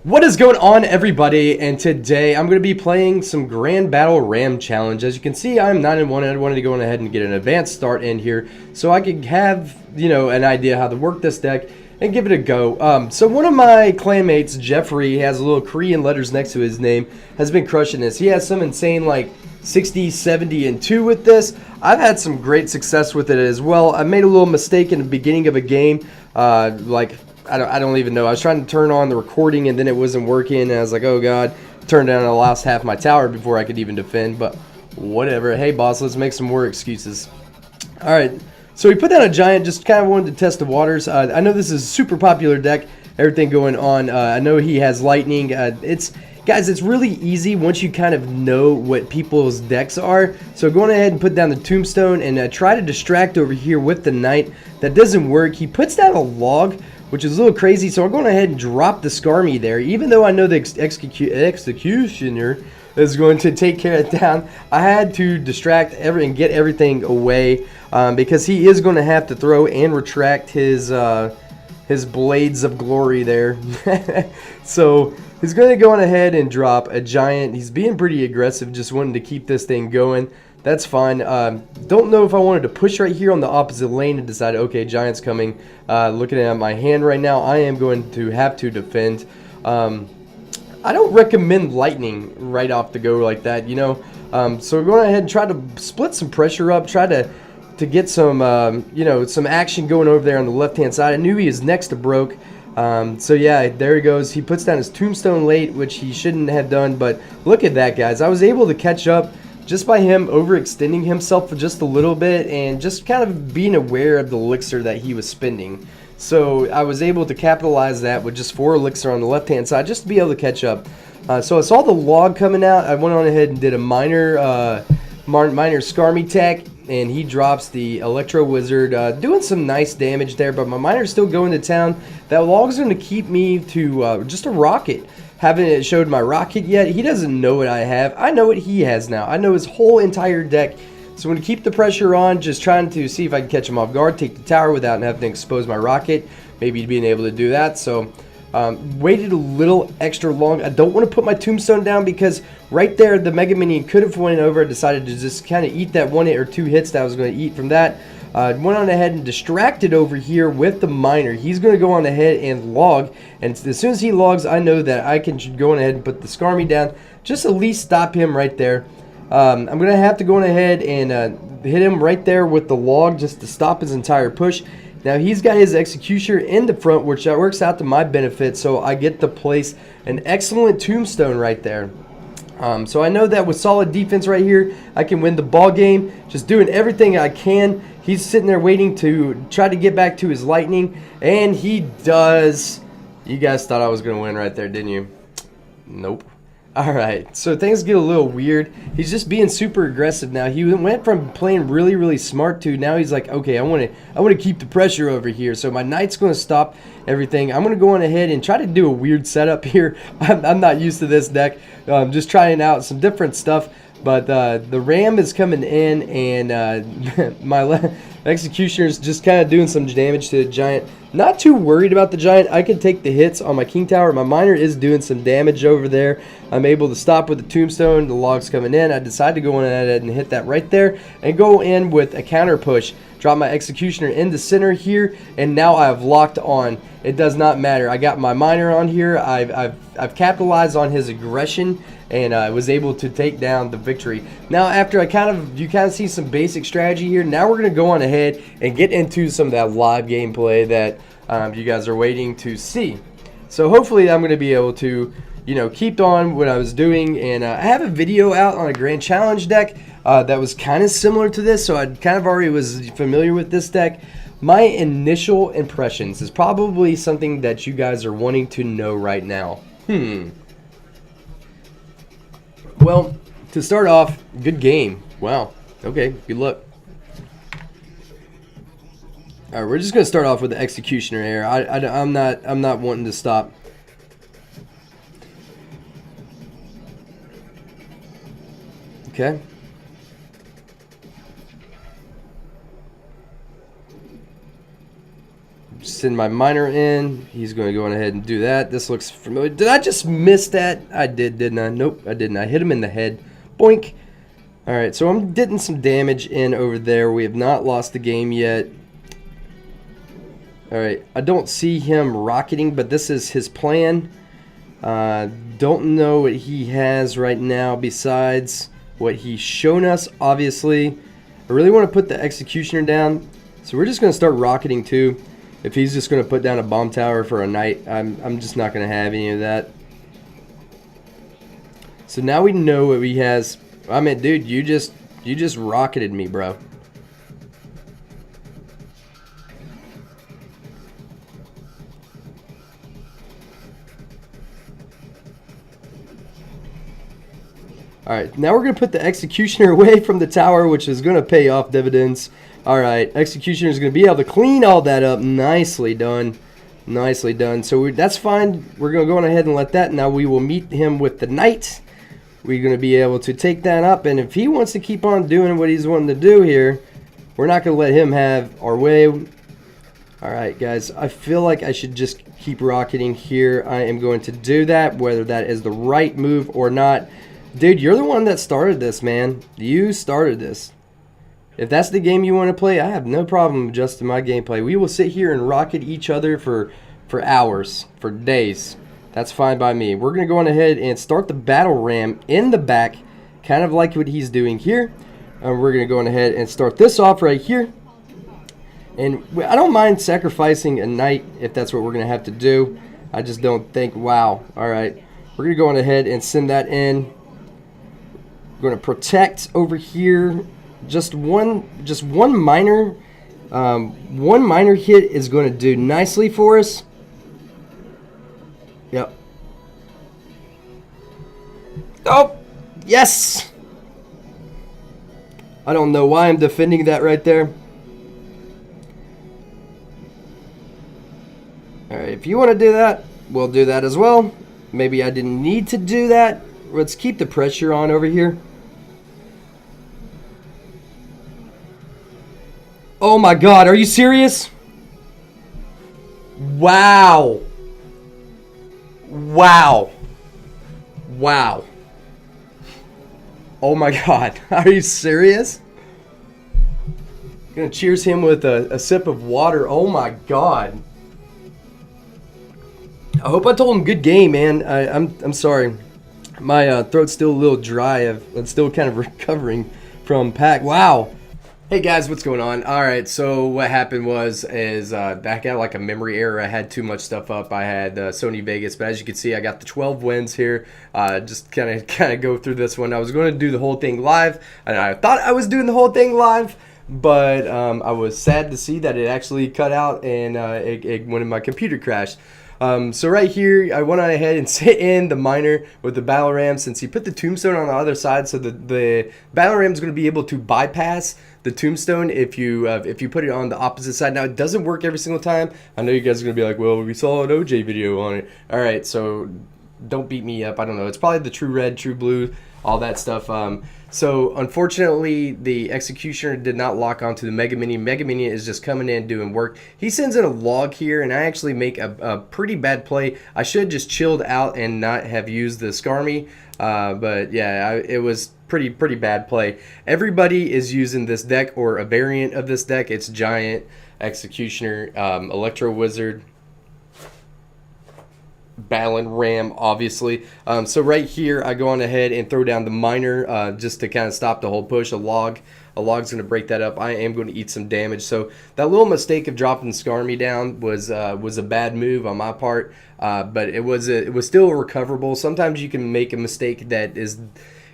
What is going on, everybody? And today I'm going to be playing some Grand Battle Ram Challenge. As you can see, I'm 9-1. I wanted to go ahead and get an advanced start in here so I could have, an idea how to work this deck and give it a go. So one of my clanmates, Jeffrey, has a little Korean letters next to his name, has been crushing this. He has some insane, like, 60, 70, and 2 with this. I've had some great success with it as well. I made a little mistake in the beginning of a game, I don't even know. I was trying to turn on the recording and then it wasn't working. And I was like, oh God, turned down and I lost half my tower before I could even defend. But whatever. Hey boss, let's make some more excuses. All right. So we put down a giant, just kind of wanted to test the waters. I know this is a super popular deck. Everything going on. I know he has lightning. Guys, it's really easy once you kind of know what people's decks are. So going ahead and put down the tombstone and try to distract over here with the knight. That doesn't work. He puts down a log, which is a little crazy, so I'm going ahead and drop the Skarmy there. Even though I know the executioner is going to take care of it down, I had to distract and get everything away because he is going to have to throw and retract his blades of glory there. So he's going to go on ahead and drop a giant. He's being pretty aggressive, just wanting to keep this thing going. That's fine. Don't know if I wanted to push right here on the opposite lane and decide, okay, giant's coming. Looking at my hand right now, I am going to have to defend. I don't recommend lightning right off the go like that, So we're going ahead and try to split some pressure up, try to get some, some action going over there on the left-hand side. I knew he was next to broke. So yeah, there he goes. He puts down his tombstone late, which he shouldn't have done, but look at that, guys. I was able to catch up just by him overextending himself for just a little bit and just kind of being aware of the elixir that he was spending. So I was able to capitalize that with just 4 elixir on the left-hand side just to be able to catch up. So I saw the log coming out. I went on ahead and did a minor Skarmy tech, and he drops the Electro Wizard, doing some nice damage there, but my miner's still going to town. That log's going to keep me to just a rocket. Haven't showed my rocket yet. He doesn't know what I have. I know what he has now. I know his whole entire deck. So I'm going to keep the pressure on, just trying to see if I can catch him off guard, take the tower without having to expose my rocket. Maybe being able to do that. So waited a little extra long. I don't want to put my tombstone down because right there the Mega Minion could have went over. I decided to just kind of eat that 1 hit or 2 hits that I was going to eat from that. Went on ahead and distracted over here with the miner. He's going to go on ahead and log, and as soon as he logs, I know that I can go on ahead and put the Skarmy down, just at least stop him right there. I'm going to have to go on ahead and hit him right there with the log just to stop his entire push. Now he's got his executioner in the front, which works out to my benefit, so I get to place an excellent tombstone right there. So I know that with solid defense right here, I can win the ball game. Just doing everything I can. He's sitting there waiting to try to get back to his lightning, and he does. You guys thought I was going to win right there, didn't you? Nope. Alright, so things get a little weird. He's just being super aggressive now. He went from playing really, really smart to now he's like, okay, I want to keep the pressure over here. So my knight's going to stop everything. I'm going to go on ahead and try to do a weird setup here. I'm not used to this deck. Just trying out some different stuff. But the ram is coming in, and my executioner is just kind of doing some damage to the giant. Not too worried about the giant. I can take the hits on my king tower. My miner is doing some damage over there. I'm able to stop with the tombstone. The log's coming in. I decide to go in ahead and hit that right there and go in with a counter push. Drop my executioner in the center here, and now I've locked on. It does not matter. I got my miner on here. I've capitalized on his aggression, and I was able to take down the victory. Now, after you kind of see some basic strategy here, now we're going to go on ahead and get into some of that live gameplay that you guys are waiting to see. So hopefully I'm going to be able to, keep on what I was doing. And I have a video out on a Grand Challenge deck that was kind of similar to this, so I kind of already was familiar with this deck. My initial impressions is probably something that you guys are wanting to know right now. Well, to start off, good game. Wow. Okay, good luck. All right, we're just gonna start off with the executioner here. I'm not wanting to stop. Okay. send my miner in. He's going to go on ahead and do that. This looks familiar. Did I just miss that? I did, didn't I? Nope, I didn't. I hit him in the head. Boink. All right, so I'm getting some damage in over there. We have not lost the game yet. All right, I don't see him rocketing, but this is his plan. Don't know what he has right now besides what he's shown us, obviously. I really want to put the executioner down, so we're just going to start rocketing too. If he's just going to put down a bomb tower for a night, I'm just not going to have any of that. So now we know what he has. I mean, dude, you just rocketed me, bro. Alright, now we're going to put the executioner away from the tower, which is going to pay off dividends. Alright, executioner is going to be able to clean all that up. Nicely done. Nicely done. So that's fine. We're going to go on ahead and let that. Now we will meet him with the knight. We're going to be able to take that up, and if he wants to keep on doing what he's wanting to do here, we're not going to let him have our way. Alright, guys, I feel like I should just keep rocketing here. I am going to do that, whether that is the right move or not. Dude, you're the one that started this, man. You started this. If that's the game you want to play, I have no problem adjusting my gameplay. We will sit here and rocket each other for hours, for days. That's fine by me. We're going to go on ahead and start the battle ram in the back, kind of like what he's doing here. We're going to go on ahead and start this off right here. And I don't mind sacrificing a knight if that's what we're going to have to do. I just don't think, wow. All right. We're going to go on ahead and send that in. We're going to protect over here. Just one minor hit is going to do nicely for us. Yep. Oh, yes. I don't know why I'm defending that right there. Alright, if you want to do that, we'll do that as well. Maybe I didn't need to do that. Let's keep the pressure on over here. Oh my god, are you serious? Wow. Wow. Wow. Oh my god, are you serious? Gonna cheers him with a sip of water. Oh my god. I hope I told him good game, man. I'm sorry. My throat's still a little dry. I'm still kind of recovering from pack. Wow. Hey guys, what's going on? Alright, so what happened is I got like a memory error. I had too much stuff up. I had Sony Vegas, but as you can see, I got the 12 wins here. Just kind of go through this one. I was going to do the whole thing live, and I thought I was doing the whole thing live, but I was sad to see that it actually cut out and it went in my computer crashed. So right here, I went on ahead and sit in the miner with the battle ram since he put the tombstone on the other side, so the battle ram is going to be able to bypass the tombstone if you put it on the opposite side. Now, it doesn't work every single time. I know you guys are going to be like, well, we saw an OJ video on it. All right, so don't beat me up. I don't know. It's probably the true red, true blue, all that stuff. So unfortunately, the executioner did not lock onto the Mega Minion. Mega Minion is just coming in doing work. He sends in a log here, and I actually make a pretty bad play. I should have just chilled out and not have used the Skarmy. But yeah, it was pretty bad play. Everybody is using this deck or a variant of this deck. It's Giant, Executioner, Electro Wizard, Battling Ram, obviously. So right here, I go on ahead and throw down the miner just to kind of stop the whole push. A log's going to break that up. I am going to eat some damage. So that little mistake of dropping Skarmy down was a bad move on my part, but it was still recoverable. Sometimes you can make a mistake that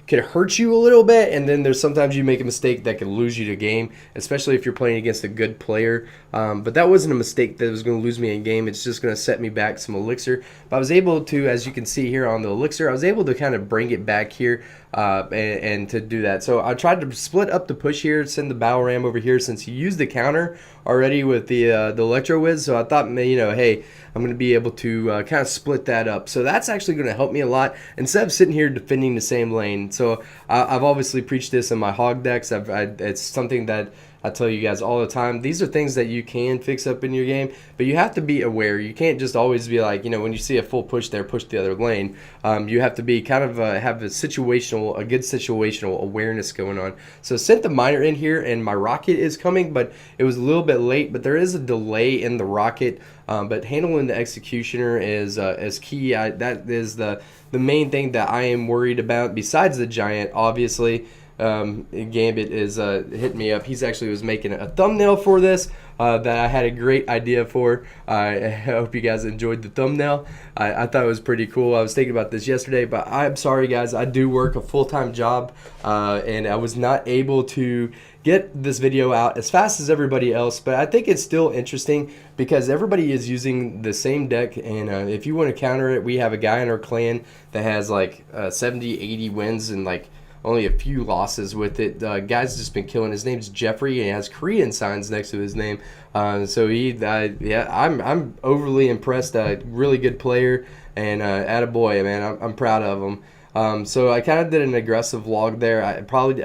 could hurt you a little bit, and then there's sometimes you make a mistake that could lose you the game, especially if you're playing against a good player. But that wasn't a mistake that was going to lose me a game. It's just going to set me back some elixir. But I was able to, as you can see here on the elixir, I was able to kind of bring it back here and to do that. So I tried to split up the push here, send the battle ram over here since he used the counter already with the electro whiz. So I thought, hey, I'm going to be able to kind of split that up. So that's actually going to help me a lot instead of sitting here defending the same lane. So I've obviously preached this in my hog decks. It's something that I tell you guys all the time, these are things that you can fix up in your game, but you have to be aware. You can't just always be like, you know, when you see a full push there, push the other lane. You have to be kind of have a good situational awareness going on. So sent the miner in here, and my rocket is coming, but it was a little bit late. But there is a delay in the rocket. But handling the executioner is key. That is the main thing that I am worried about. Besides the giant, obviously. Gambit is hitting me up. He's actually was making a thumbnail for this that I had a great idea for. I hope you guys enjoyed the thumbnail. I thought it was pretty cool. I was thinking about this yesterday, but I'm sorry guys, I do work a full-time job and I was not able to get this video out as fast as everybody else, but I think it's still interesting because everybody is using the same deck, and if you want to counter it, we have a guy in our clan that has like 70, 80 wins and like only a few losses with it. Guy's just been killing. His name's Jeffrey, and he has Korean signs next to his name. So yeah, I'm overly impressed. Really good player, and attaboy, man. I'm proud of him. So I kind of did an aggressive vlog there. I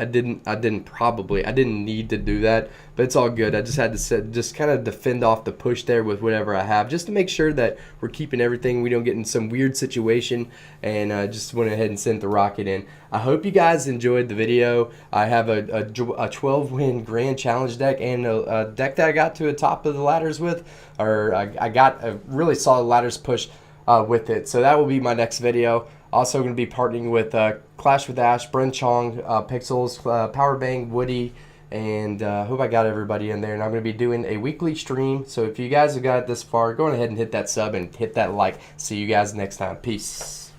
didn't need to do that, but it's all good. I just had to kind of defend off the push there with whatever I have, just to make sure that we're keeping everything. We don't get in some weird situation, and just went ahead and sent the rocket in. I hope you guys enjoyed the video. I have a 12-win grand challenge deck, and a deck that I got to the top of the ladders with, or I got a really solid ladders push with it. So that will be my next video. Also going to be partnering with Clash with Ash, Bryn Chong, Pixels, Powerbang, Woody, and hope I got everybody in there. And I'm going to be doing a weekly stream. So if you guys have got it this far, go ahead and hit that sub and hit that like. See you guys next time. Peace.